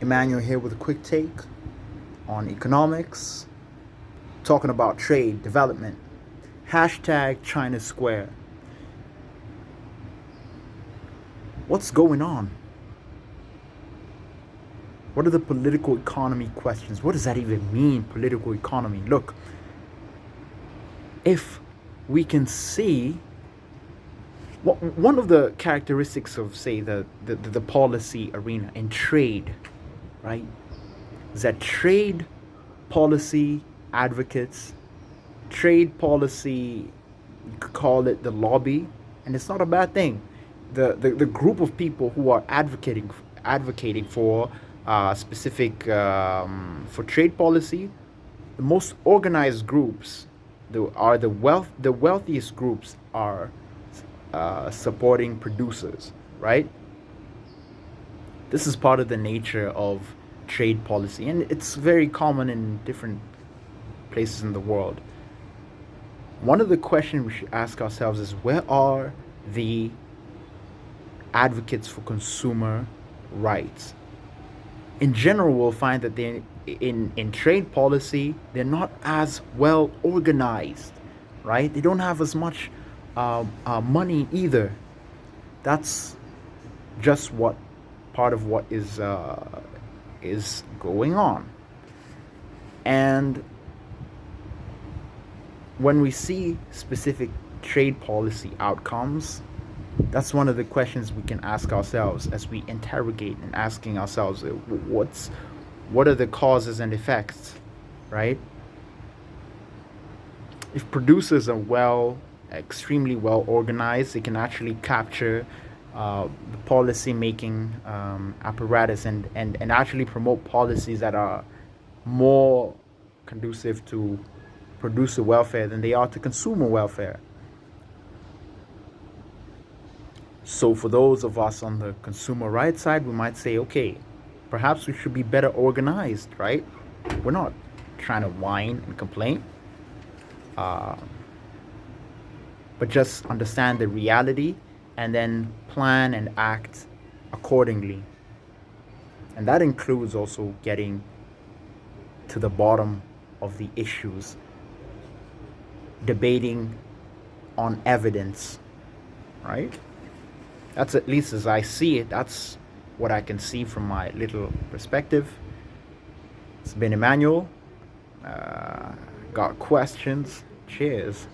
Emmanuel here with a quick take on economics, talking about trade, development. Hashtag China Square. What's going on? What are the political economy questions? What does that even mean, political economy? Look, if we can see, one of the characteristics of, say, the policy arena in trade, right, is that trade policy advocates, trade policy, you could call it the lobby, and it's not a bad thing. The group of people who are advocating for specific for trade policy, the most organized groups, the wealthiest groups are supporting producers, right? This is part of the nature of trade policy, and it's very common in different places in the world. One of the questions we should ask ourselves is, where are the advocates for consumer rights? In general, we'll find that in trade policy, they're not as well organized, right? They don't have as much money either. That's just what part of what is going on. And when we see specific trade policy outcomes, that's one of the questions we can ask ourselves as we interrogate and asking ourselves, what are the causes and effects, right? If producers are extremely well organized, they can actually capture the policy making apparatus and actually promote policies that are more conducive to producer welfare than they are to consumer welfare. So for those of us on the consumer rights side, we might say, okay, perhaps we should be better organized, right? We're not trying to whine and complain, but just understand the reality and then plan and act accordingly. And that includes also getting to the bottom of the issues, debating on evidence, right? That's, at least as I see it, that's what I can see from my little perspective. It's been Emmanuel. Got questions? Cheers.